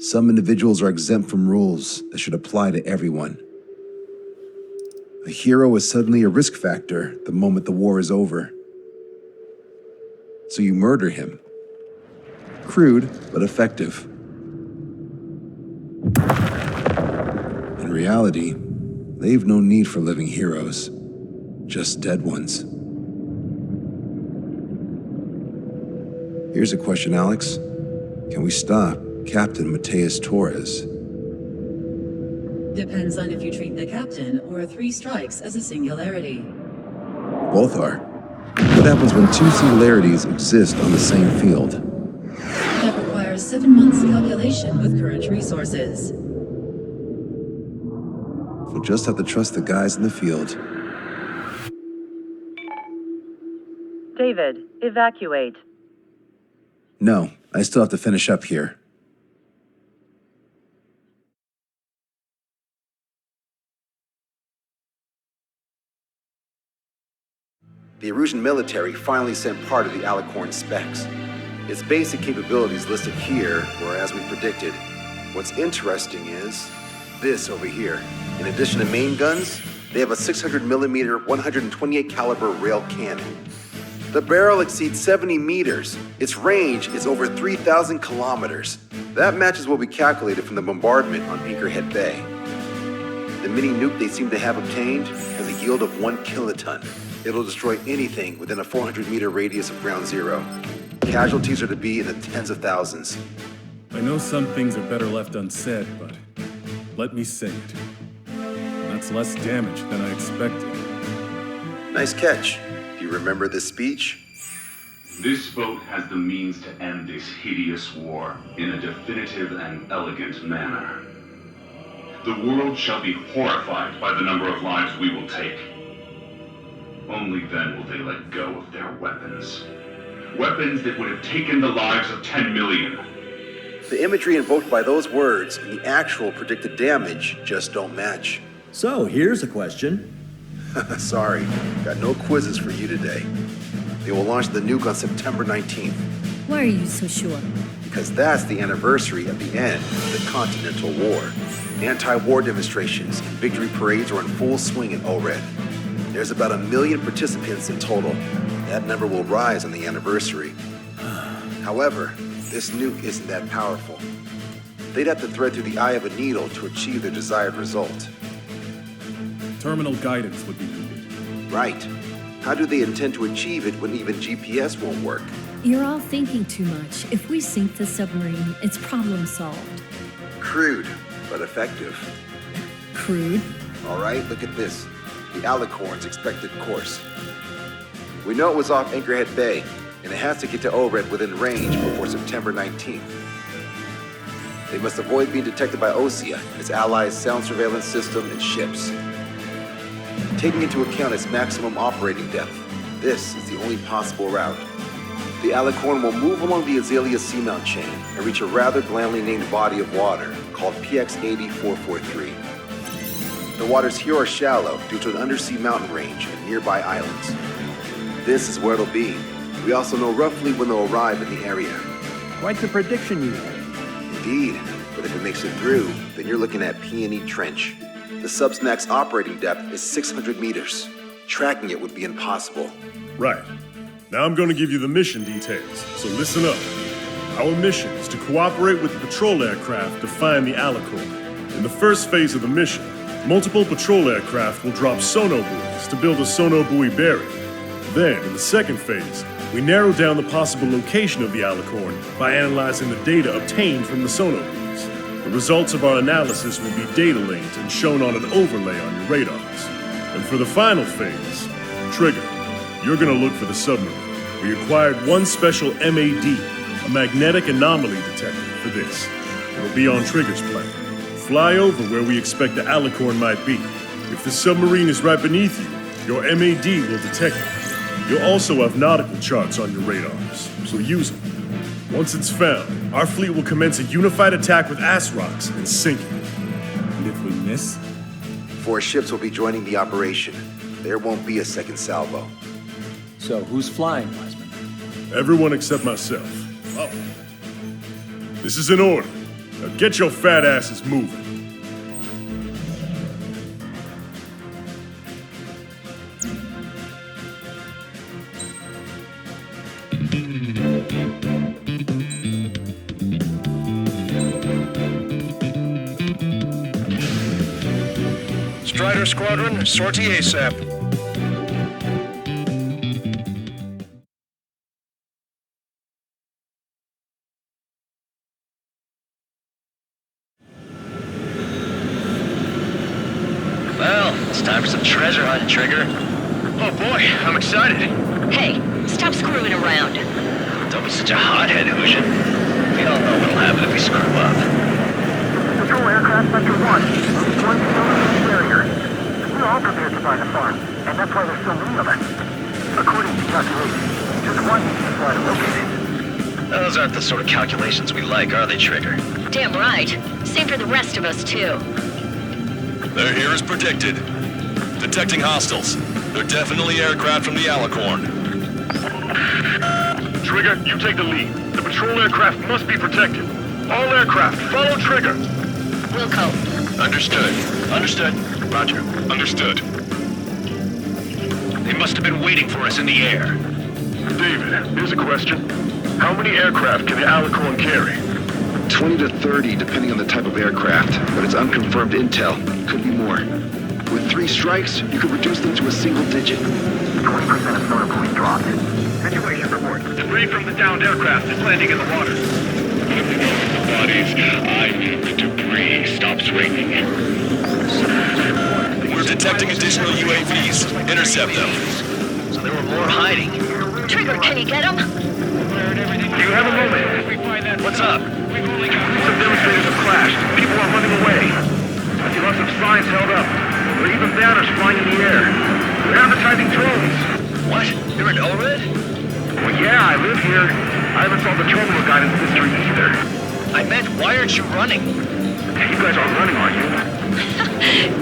Some individuals are exempt from rules that should apply to everyone. A hero is suddenly a risk factor the moment the war is over. So you murder him. Crude, but effective. In reality, they've no need for living heroes, just dead ones. Here's a question, Alex. Can we stop Captain Mateus Torres? Depends on if you treat the captain or 3 strikes as a singularity. Both are. What happens when 2 singularities exist on the same field? That requires 7 months calculation with current resources. We'll just have to trust the guys in the field. David, evacuate. No, I still have to finish up here. The Erusian military finally sent part of the Alicorn specs. Its basic capabilities listed here were as we predicted. What's interesting is this over here. In addition to main guns, they have a 600mm 128 caliber rail cannon. The barrel exceeds 70 meters. Its range is over 3,000 kilometers. That matches what we calculated from the bombardment on Anchorhead Bay. The mini nuke they seem to have obtained has a yield of 1 kiloton. It'll destroy anything within a 400-meter radius of ground zero. Casualties are to be in the tens of thousands. I know some things are better left unsaid, but let me say it. That's less damage than I expected. Nice catch. Do you remember this speech? This vote has the means to end this hideous war in a definitive and elegant manner. The world shall be horrified by the number of lives we will take. Only then will they let go of their weapons. Weapons that would have taken the lives of 10 million. The imagery invoked by those words and the actual predicted damage just don't match. So, here's a question. Sorry, got no quizzes for you today. They will launch the nuke on September 19th. Why are you so sure? Because that's the anniversary of the end of the Continental War. Anti-war demonstrations and victory parades are in full swing in ORED. There's about 1 million participants in total. That number will rise on the anniversary. However, this nuke isn't that powerful. They'd have to thread through the eye of a needle to achieve their desired result. Terminal guidance would be needed. Right. How do they intend to achieve it when even GPS won't work? You're all thinking too much. If we sink the submarine, it's problem solved. Crude, but effective. Crude? All right, look at this. The Alicorn's expected course. We know it was off Anchorhead Bay, and it has to get to ORED within range before September 19th. They must avoid being detected by Osea, its allies' sound surveillance system, and ships. Taking into account its maximum operating depth, this is the only possible route. The Alicorn will move along the Azalea seamount chain and reach a rather blandly named body of water called PX-80443. The waters here are shallow due to an undersea mountain range and nearby islands. This is where it'll be. We also know roughly when they'll arrive in the area. Quite the prediction you have. Indeed, but if it makes it through, then you're looking at P&E Trench. The Subsnac's operating depth is 600 meters. Tracking it would be impossible. Right. Now I'm going to give you the mission details, so listen up. Our mission is to cooperate with the patrol aircraft to find the Alicorn. In the first phase of the mission, multiple patrol aircraft will drop sono buoys to build a sono buoy barrier. Then, in the second phase, we narrow down the possible location of the Alicorn by analyzing the data obtained from the sono buoys. The results of our analysis will be data linked and shown on an overlay on your radars. And for the final phase, Trigger, you're gonna look for the submarine. We acquired one special MAD, a magnetic anomaly detector, for this. It'll be on Trigger's plane. Fly over where we expect the Alicorn might be. If the submarine is right beneath you, your MAD will detect it. You'll also have nautical charts on your radars, so use them. Once it's found, our fleet will commence a unified attack with ass rocks and sink it. And if we miss? 4 ships will be joining the operation. There won't be a second salvo. So, who's flying, Wiseman? Everyone except myself. Oh. This is an order. Now get your fat asses moving. Strider Squadron, sortie ASAP. Well, it's time for some treasure hunt, Trigger. Oh boy, I'm excited. Hey, stop screwing around. Don't be such a hothead, Hoosian. We all know what'll happen if we screw up. Patrol aircraft sector 1. Only one still in the barrier. We're all prepared to find the farm, and that's why there's so many of us. According to calculations, just one needs to fly to locate it. Those aren't the sort of calculations we like, are they, Trigger? Damn right. Same for the rest of us, too. They're here as predicted. Detecting hostiles. They're definitely aircraft from the Alicorn. Trigger, you take the lead. The patrol aircraft must be protected. All aircraft, follow Trigger. Wilco. Understood. Understood. Roger. Understood. They must have been waiting for us in the air. David, here's a question. How many aircraft can the Alicorn carry? 20 to 30, depending on the type of aircraft, but it's unconfirmed intel. Could be more. With 3 strikes, you could reduce them to a single digit. 20% of sonar buoys dropped. Situation report. Debris from the downed aircraft is landing in the water. Let me know the bodies. I need the debris stops raining. We're detecting additional UAVs. Intercept them. So there were more hiding. Trigger, can you get him? Do you have a moment? What's up? Some demonstrators have crashed. People are running away. I see lots of signs held up. There are even banners flying in the air. They're advertising drones. What? You're in ORED? Well, yeah, I live here. I haven't solved the terminal guidance mystery either. I meant, why aren't you running? You guys aren't running, are you?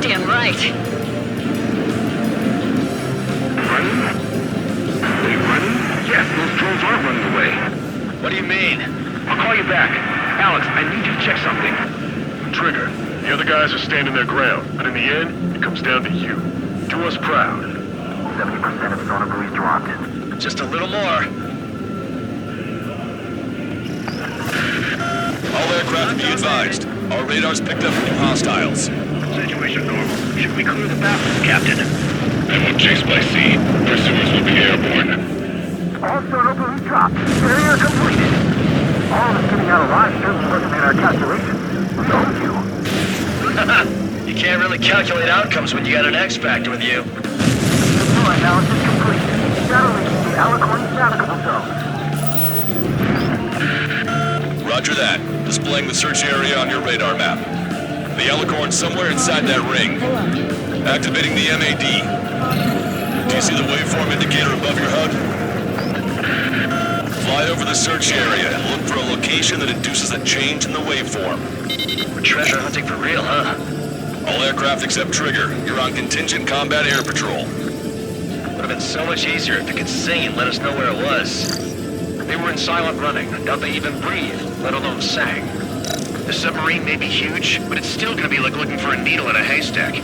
Damn right. Running? Are you running? Yes, those drones aren't running away. What do you mean? I'll call you back. Alex, I need you to check something. Trigger, the other guys are standing their ground, but in the end, it comes down to you. Do us proud. 70% of sonar buoys dropped. Just a little more. All aircraft be advised. Our radars picked up new hostiles. Situation normal. Should we clear the baffles, Captain? I won't chase by sea. Pursuers will be airborne. All sonar buoys dropped. Barrier completed. All of us getting out alive certainly wasn't in our calculations. We owned you. You can't really calculate outcomes when you got an X Factor with you. Deploy analysis complete. Shadow reaching the Alicorn navigable zone. Roger that. Displaying the search area on your radar map. The Alicorn's somewhere inside that ring. Activating the MAD. Do you see the waveform indicator above your HUD? Fly over the search area and look for a location that induces a change in the waveform. We're treasure hunting for real, huh? All aircraft except Trigger, you're on contingent combat air patrol. Would have been so much easier if you could sing and let us know where it was. They were in silent running. I doubt they even breathed, let alone sang. The submarine may be huge, but it's still gonna be like looking for a needle in a haystack.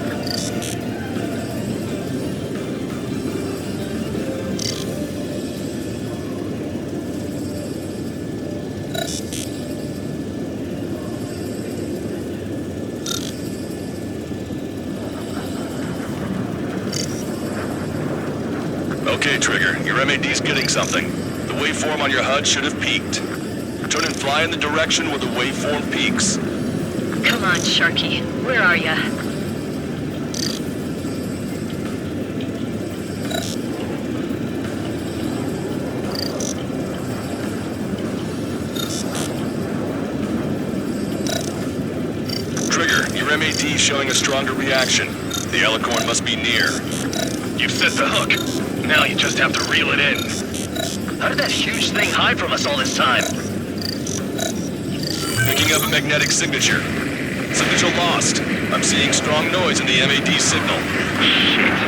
Okay, Trigger, your MAD's getting something. The waveform on your HUD should have peaked. Turn and fly in the direction where the waveform peaks. Come on, Sharky. Where are ya? Trigger, your MAD's showing a stronger reaction. The Alicorn must be near. You've set the hook. Now you just have to reel it in. How did that huge thing hide from us all this time? Picking up a magnetic signature. Signature lost. I'm seeing strong noise in the MAD signal. Shit.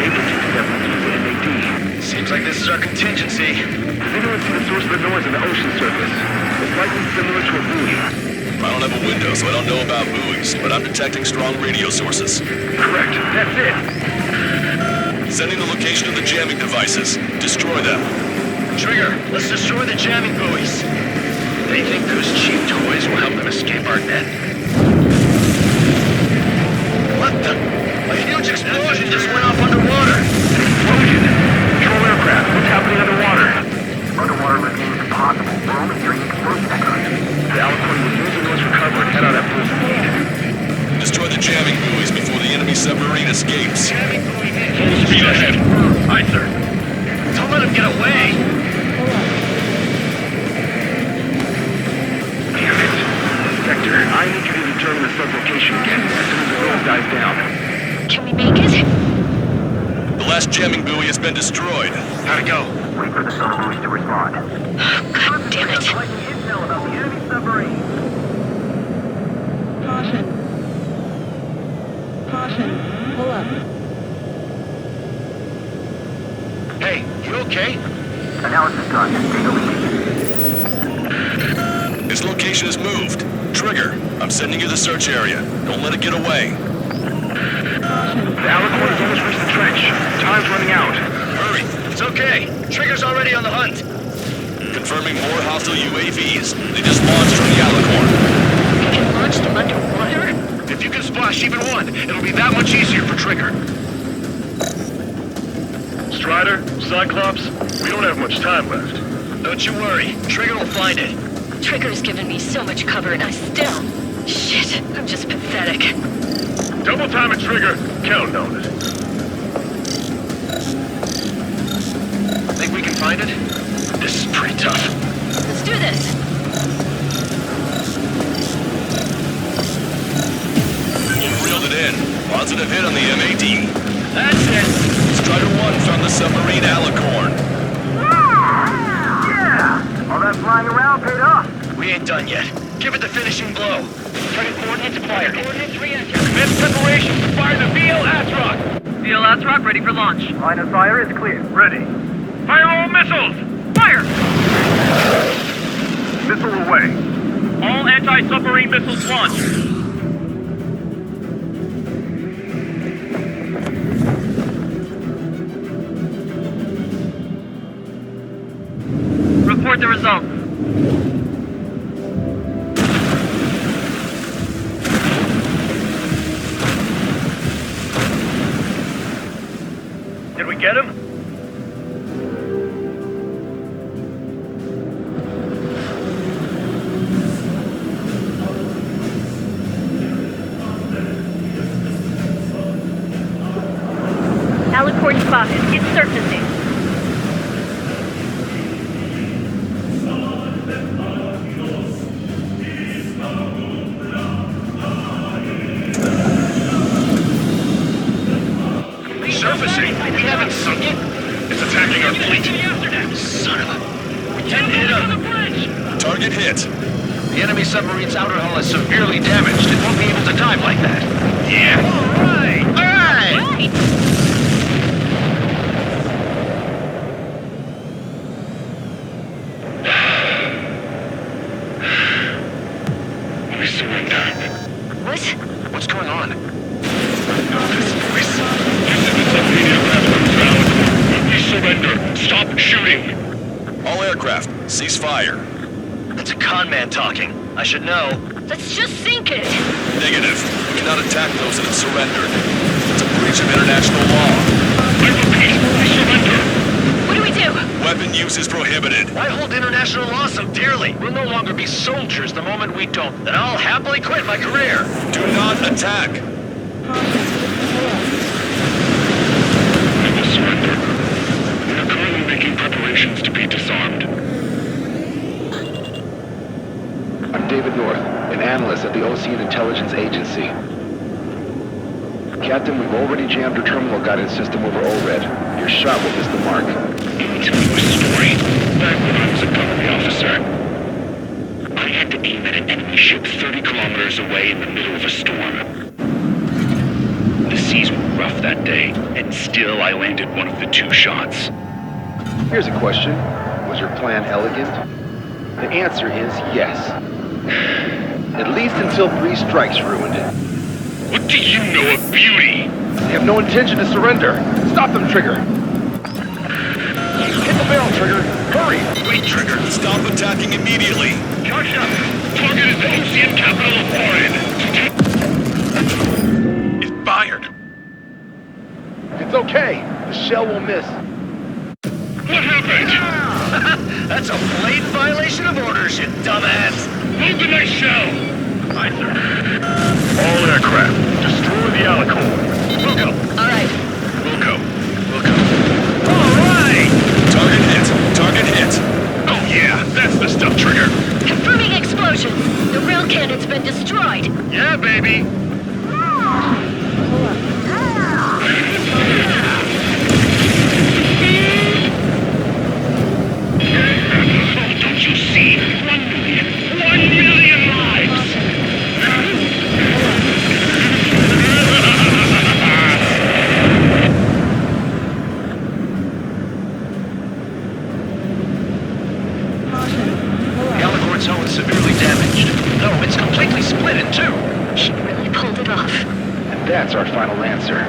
They predicted that this was the MAD. Seems like this is our contingency. Anyone see the source of the noise in the ocean surface? It's likely similar to a buoy. I don't have a window, so I don't know about buoys, but I'm detecting strong radio sources. Correct. That's it. Sending the location of the jamming devices. Destroy them. Trigger, let's destroy the jamming buoys. They think those cheap toys will help them escape our net? What the? A huge explosion just went off underwater. An explosion. Patrol aircraft. What's happening underwater? Underwater living is impossible. We're only hearing explosion echoes. The Alicorn will use the noise recover and head out at full speed. Destroy the jamming buoys before the enemy submarine escapes. Full speed ahead. Aye, sir. Don't let him get away. Damn it. Sector, I need you to determine the sublocation again as soon as the noise dies down. Can we make it? The last jamming buoy has been destroyed. How'd it go? Wait for the submarines to respond. God damn it. Collecting intel about the enemy submarine. Caution. Caution. Pull up. Hey, you okay? Analysis done. Data leak. Its location is moved. Trigger, I'm sending you the search area. Don't let it get away. The Alicorn has almost reached the trench. Time's running out. Hurry. It's okay. Trigger's already on the hunt. Confirming more hostile UAVs. They just launched from the Alicorn. We can launch them underwater? If you can splash even one, it'll be that much easier for Trigger. Strider, Cyclops, we don't have much time left. Don't you worry. Trigger will find it. Trigger's given me so much cover and I still... Shit, I'm just pathetic. Double time it, Trigger. Count on it. Think we can find it? This is pretty tough. Let's do this. You've reeled it in. Positive hit on the MAD. That's it. Strider 1 found the submarine Alicorn. Yeah! All that flying around paid off. We ain't done yet. Give it the finishing blow. Target coordinates acquired. Commence preparation to fire the VL Astrock. VL Astrock ready for launch. Line of fire is clear. Ready. Fire all missiles. Fire! Missile away. All anti-submarine missiles launched. Report the results. Did we get him? Alicorn spotted. It's surfacing. Surfacing? We haven't seen it? It's attacking our fleet. Son of a... We didn't hit him. Target hit. The enemy submarine's outer hull is severely damaged. It won't be able to dive like that. Yeah. All right. We surrender. What? What's going on? This voice. This is the submarine aircraft ground. We surrender. Stop shooting. All aircraft, cease fire. That's a con man talking. I should know. Let's just sink it. Negative. We cannot attack those that have surrendered. It's a breach of international law. I repeat, we surrender. What do we do? Weapon use is prohibited. Why hold international law so dearly? We'll no longer be soldiers the moment we don't. Then I'll happily quit my career. Do not attack. We will surrender. We are currently making preparations to be disarmed. I'm David North, an analyst at the Ocean Intelligence Agency. Captain, we've already jammed your terminal guidance system over ORED. Your shot will miss the mark. Continuous story. Back when I was a company officer, I had to aim at an enemy ship 30 kilometers away in the middle of a storm. The seas were rough that day, and still I landed one of the 2 shots. Here's a question. Was your plan elegant? The answer is yes. At least until 3 strikes ruined it. What do you know of beauty? They have no intention to surrender. Stop them, Trigger. Hit the barrel, Trigger. Hurry! Wait, Trigger. Stop attacking immediately. Charge up. Target is the Ocean capital of Orin. It fired. It's okay. The shell will miss. What happened? That's a blatant violation of orders, you dumbass. Load the next shell. Aye, sir. All aircraft, destroy the Alicorn. We'll go. All right. We'll go. All right! Target hit. Target hit. Oh yeah, that's the stuff, Trigger. Confirming explosion. The rail cannon's been destroyed. Yeah, baby. Don't you see? 1 million. 1 million lives. The Alicorn's hull is severely damaged. No, it's completely split in two. She really pulled it off. And that's our final answer.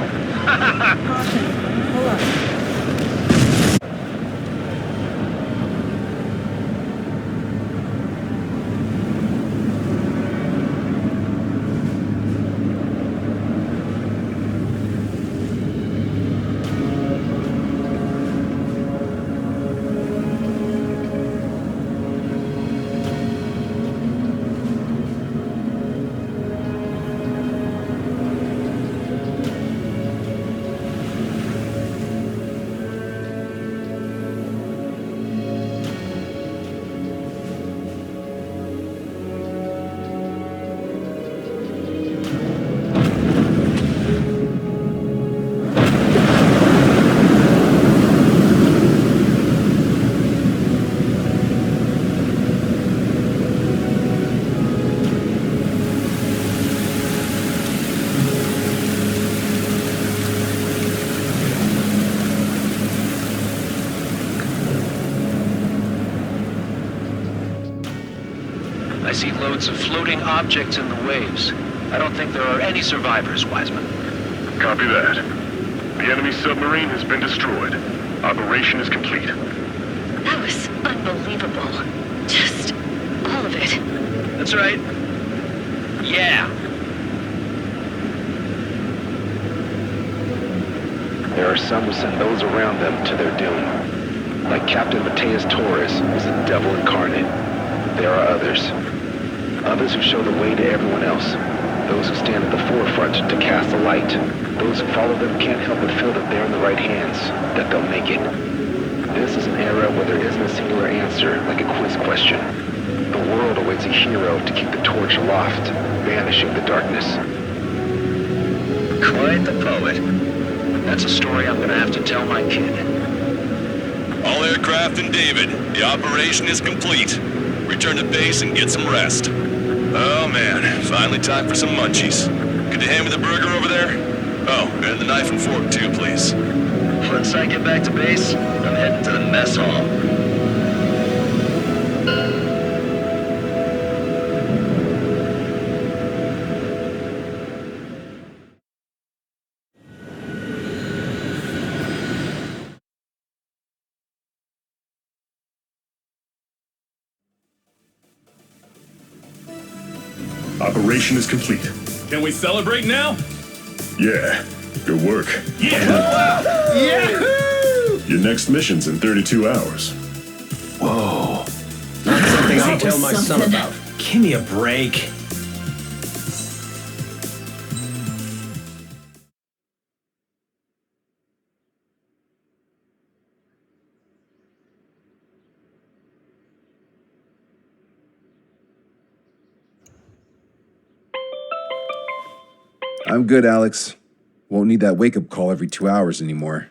I see loads of floating objects in the waves. I don't think there are any survivors, Wiseman. Copy that. The enemy submarine has been destroyed. Operation is complete. That was unbelievable. Just all of it. That's right. Yeah. There are some who send those around them to their doom. Like Captain Mateus Torres, who's the devil incarnate. There are others. Others who show the way to everyone else. Those who stand at the forefront to cast the light. Those who follow them can't help but feel that they're in the right hands, that they'll make it. This is an era where there isn't a singular answer, like a quiz question. The world awaits a hero to keep the torch aloft, banishing the darkness. Quite the poet. That's a story I'm gonna have to tell my kid. All aircraft and David, the operation is complete. Return to base and get some rest. Oh man, finally time for some munchies. Could you hand me the burger over there? Oh, and the knife and fork too, please. Once I get back to base, I'm heading to the mess hall. Operation is complete. Can we celebrate now? Yeah, good work. Yeah! Yahoo! Your next mission's in 32 hours. Whoa. Not something I'll tell my son something. about. Give me a break. I'm good, Alex. Won't need that wake-up call every 2 hours anymore.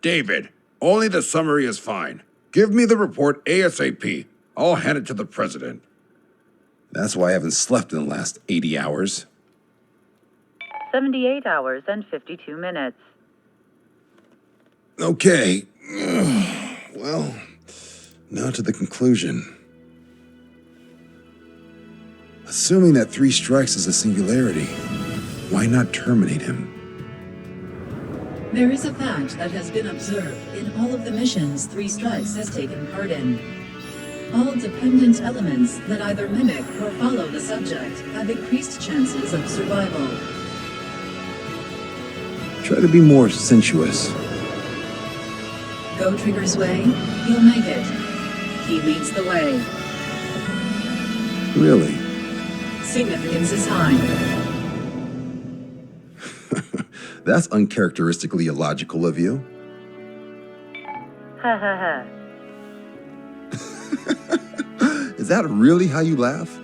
David, only the summary is fine. Give me the report ASAP. I'll hand it to the president. That's why I haven't slept in the last 80 hours. 78 hours and 52 minutes. Okay. Well, Now to the conclusion. Assuming that 3 strikes is a singularity, why not terminate him? There is a fact that has been observed in all of the missions 3 Strikes has taken part in. All dependent elements that either mimic or follow the subject have increased chances of survival. Try to be more sensuous. Go Trigger's way, he'll make it. He leads the way. Really? Significance is high. That's uncharacteristically illogical of you. Ha ha ha. Is that really how you laugh?